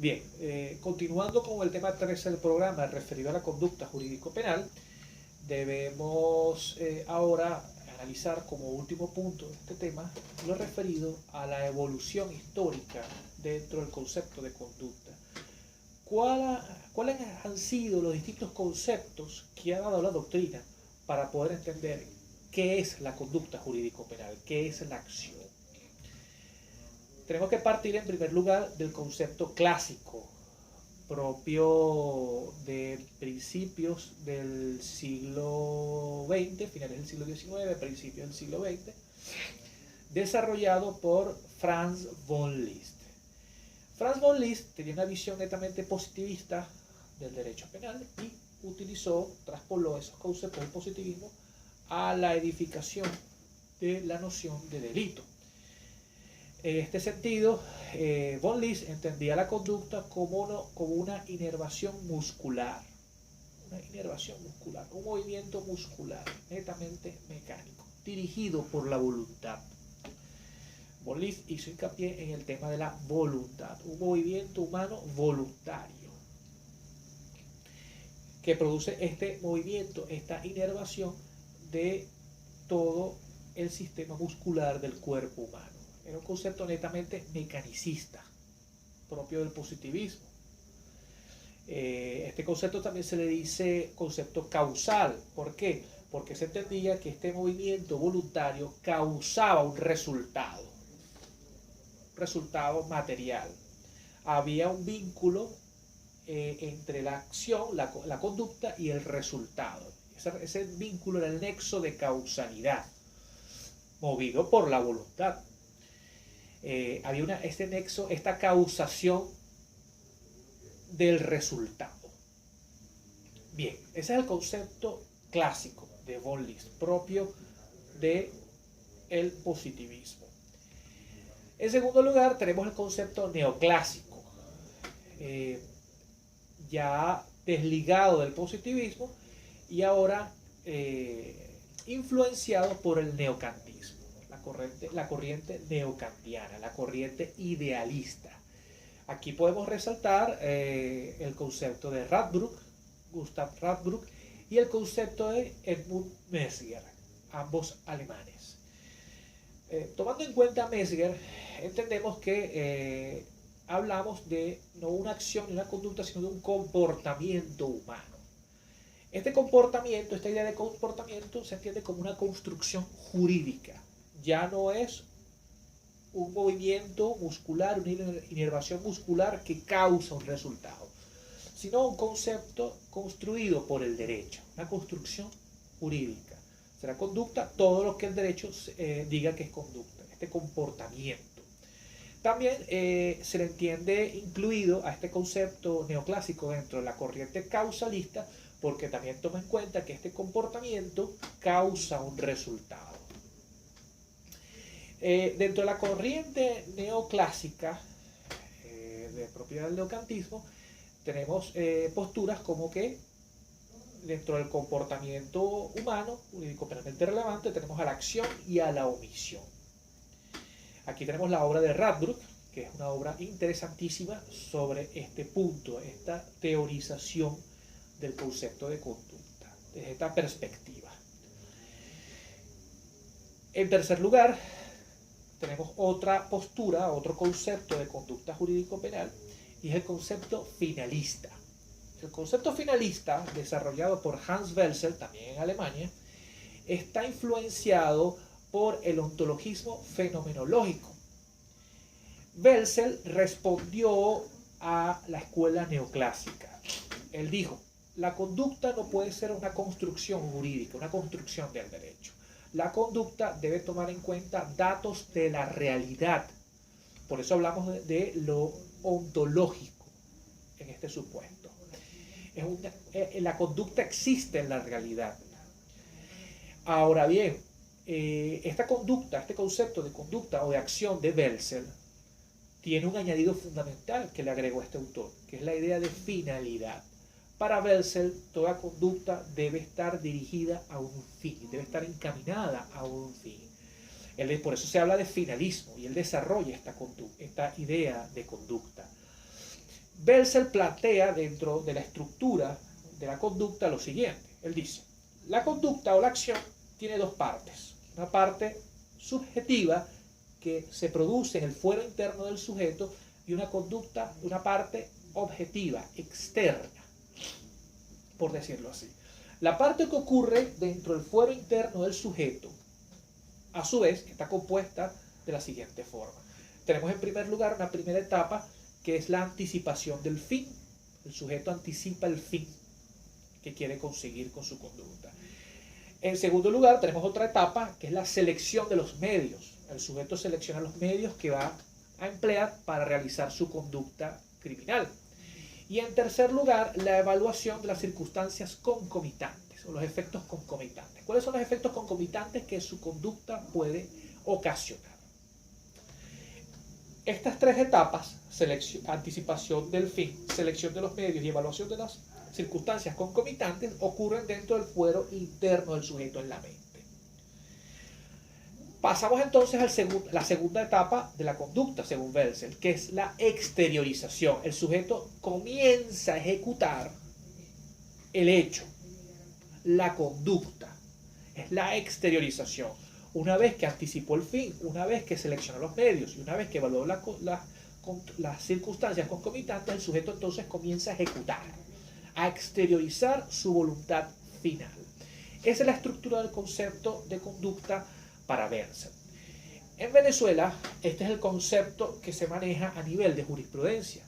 Bien, continuando con el tema 3 del programa referido a la conducta jurídico-penal, debemos ahora analizar como último punto de este tema lo referido a la evolución histórica dentro del concepto de conducta. ¿Cuáles han sido los distintos conceptos que ha dado la doctrina para poder entender qué es la conducta jurídico-penal, qué es la acción? Tenemos que partir en primer lugar del concepto clásico, propio de principios del siglo XX, finales del siglo XIX, principios del siglo XX, desarrollado por Franz von Liszt. Franz von Liszt tenía una visión netamente positivista del derecho penal y traspoló esos conceptos del positivismo a la edificación de la noción de delito. En este sentido, von Liszt entendía la conducta como una inervación muscular, un movimiento muscular netamente mecánico, dirigido por la voluntad. Von Liszt hizo hincapié en el tema de la voluntad, un movimiento humano voluntario, que produce este movimiento, esta inervación de todo el sistema muscular del cuerpo humano. Era un concepto netamente mecanicista, propio del positivismo. Este concepto también se le dice concepto causal. ¿Por qué? Porque se entendía que este movimiento voluntario causaba un resultado material. Había un vínculo entre la acción, la conducta y el resultado. Ese vínculo era el nexo de causalidad, movido por la voluntad. Había este nexo, esta causación del resultado. Bien, ese es el concepto clásico de von Liszt, propio del positivismo. En segundo lugar, tenemos el concepto neoclásico, ya desligado del positivismo y ahora influenciado por el neocantismo. La corriente neocantiana, la corriente idealista. Aquí podemos resaltar el concepto de Gustav Radbruch, y el concepto de Edmund Mesmer, ambos alemanes. Tomando en cuenta Mesmer, entendemos que hablamos de no una acción ni una conducta, sino de un comportamiento humano. Esta idea de comportamiento se entiende como una construcción jurídica. Ya no es un movimiento muscular, una inervación muscular que causa un resultado, sino un concepto construido por el derecho, una construcción jurídica. Será conducta todo lo que el derecho diga que es conducta, este comportamiento. También se le entiende incluido a este concepto neoclásico dentro de la corriente causalista, porque también toma en cuenta que este comportamiento causa un resultado. Dentro de la corriente neoclásica de propiedad del neocantismo, tenemos posturas como que dentro del comportamiento humano, jurídico-penalmente relevante, tenemos a la acción y a la omisión. Aquí tenemos la obra de Radbruch, que es una obra interesantísima sobre este punto, esta teorización del concepto de conducta, desde esta perspectiva. En tercer lugar, tenemos otra postura, otro concepto de conducta jurídico-penal, y es el concepto finalista. El concepto finalista, desarrollado por Hans Welsel, también en Alemania, está influenciado por el ontologismo fenomenológico. Welsel respondió a la escuela neoclásica. Él dijo, la conducta no puede ser una construcción jurídica, una construcción del derecho. La conducta debe tomar en cuenta datos de la realidad. Por eso hablamos de lo ontológico en este supuesto. La conducta existe en la realidad. Ahora bien, esta conducta, este concepto de conducta o de acción de Welsel tiene un añadido fundamental que le agregó este autor, que es la idea de finalidad. Para Welsel, toda conducta debe estar dirigida a un fin, debe estar encaminada a un fin. Por eso se habla de finalismo y él desarrolla esta idea de conducta. Belzel plantea dentro de la estructura de la conducta lo siguiente. Él dice, la conducta o la acción tiene dos partes. Una parte subjetiva que se produce en el fuero interno del sujeto y una conducta, una parte objetiva, externa, por decirlo así. La parte que ocurre dentro del fuero interno del sujeto, a su vez, está compuesta de la siguiente forma. Tenemos en primer lugar una primera etapa que es la anticipación del fin. El sujeto anticipa el fin que quiere conseguir con su conducta. En segundo lugar, tenemos otra etapa que es la selección de los medios. El sujeto selecciona los medios que va a emplear para realizar su conducta criminal. Y en tercer lugar, la evaluación de las circunstancias concomitantes o los efectos concomitantes. ¿Cuáles son los efectos concomitantes que su conducta puede ocasionar? Estas tres etapas, anticipación del fin, selección de los medios y evaluación de las circunstancias concomitantes, ocurren dentro del fuero interno del sujeto en la mente. Pasamos entonces a la segunda etapa de la conducta, según Belzel, que es la exteriorización. El sujeto comienza a ejecutar el hecho, la conducta. Es la exteriorización. Una vez que anticipó el fin, una vez que seleccionó los medios y una vez que evaluó las circunstancias concomitantes, el sujeto entonces comienza a ejecutar, a exteriorizar su voluntad final. Esa es la estructura del concepto de conducta para Belzel. En Venezuela, este es el concepto que se maneja a nivel de jurisprudencia.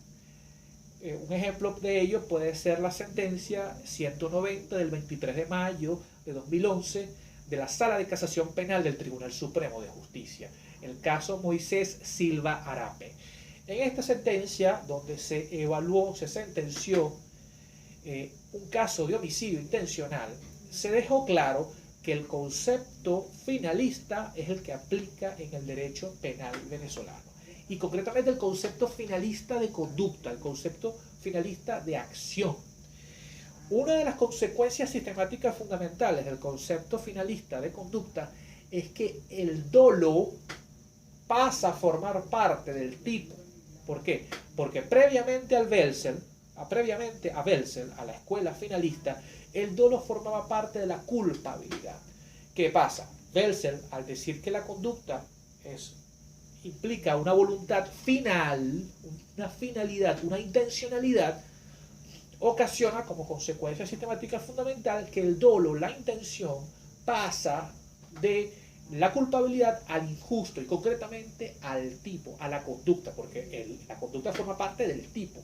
Un ejemplo de ello puede ser la sentencia 190 del 23 de mayo de 2011 de la Sala de Casación Penal del Tribunal Supremo de Justicia, el caso Moisés Silva Arape. En esta sentencia, donde se sentenció un caso de homicidio intencional, se dejó claro que el concepto finalista es el que aplica en el derecho penal venezolano. Y concretamente el concepto finalista de conducta, el concepto finalista de acción. Una de las consecuencias sistemáticas fundamentales del concepto finalista de conducta es que el dolo pasa a formar parte del tipo. ¿Por qué? Porque previamente a Belzel, a la escuela finalista, el dolo formaba parte de la culpabilidad. ¿Qué pasa? Belzel, al decir que la conducta implica una voluntad final, una finalidad, una intencionalidad, ocasiona como consecuencia sistemática fundamental que el dolo, la intención, pasa de la culpabilidad al injusto y concretamente al tipo, a la conducta, porque la conducta forma parte del tipo.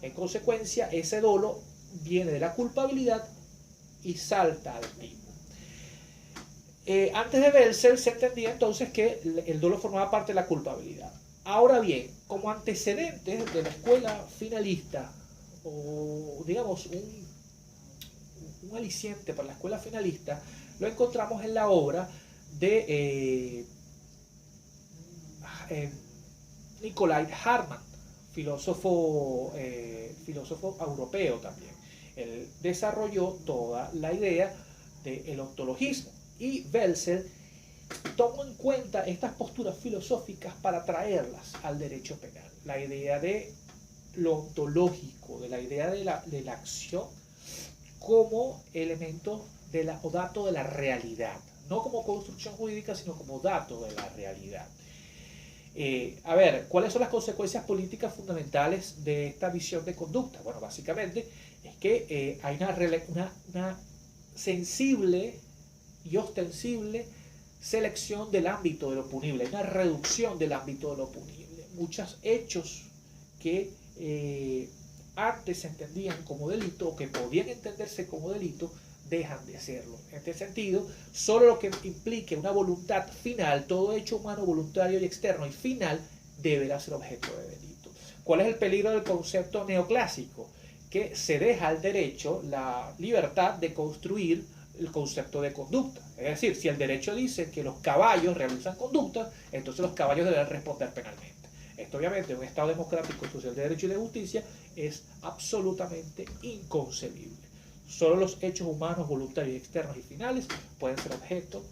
En consecuencia, ese dolo viene de la culpabilidad y salta al tipo. Antes de Belzel se entendía entonces que el dolo formaba parte de la culpabilidad. Ahora bien, como antecedentes de la escuela finalista, o digamos un aliciente para la escuela finalista, lo encontramos en la obra de Nicolai Hartmann, filósofo europeo también. Él desarrolló toda la idea del ontologismo y Belzel tomó en cuenta estas posturas filosóficas para traerlas al derecho penal. La idea de lo ontológico, de la idea de la acción como elemento o dato de la realidad, no como construcción jurídica, sino como dato de la realidad. A ver, ¿cuáles son las consecuencias políticas fundamentales de esta visión de conducta? Bueno, básicamente es que hay una sensible y ostensible selección del ámbito de lo punible, hay una reducción del ámbito de lo punible. Muchos hechos que antes se entendían como delito o que podían entenderse como delito dejan de serlo. En este sentido, solo lo que implique una voluntad final, todo hecho humano voluntario y externo y final, deberá ser objeto de delito. ¿Cuál es el peligro del concepto neoclásico? Que se deja al derecho la libertad de construir el concepto de conducta. Es decir, si el derecho dice que los caballos realizan conducta, entonces los caballos deben responder penalmente. Esto obviamente en un Estado democrático, social de derecho y de justicia es absolutamente inconcebible. Solo los hechos humanos, voluntarios, externos y finales pueden ser objeto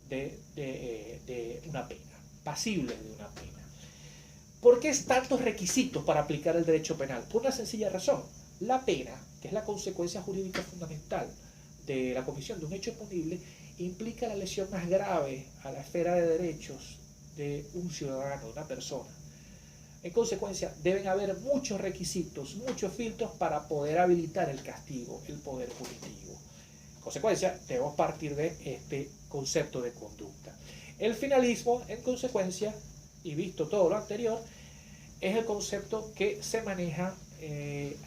de una pena, pasibles de una pena. ¿Por qué es tantos requisitos para aplicar el derecho penal? Por una sencilla razón. La pena, que es la consecuencia jurídica fundamental de la comisión de un hecho punible, implica la lesión más grave a la esfera de derechos de un ciudadano, de una persona. En consecuencia, deben haber muchos requisitos, muchos filtros para poder habilitar el castigo, el poder punitivo. En consecuencia, debemos partir de este concepto de conducta. El finalismo, en consecuencia, y visto todo lo anterior, es el concepto que se maneja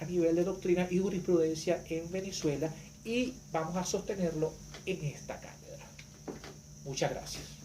a nivel de doctrina y jurisprudencia en Venezuela y vamos a sostenerlo en esta cátedra. Muchas gracias.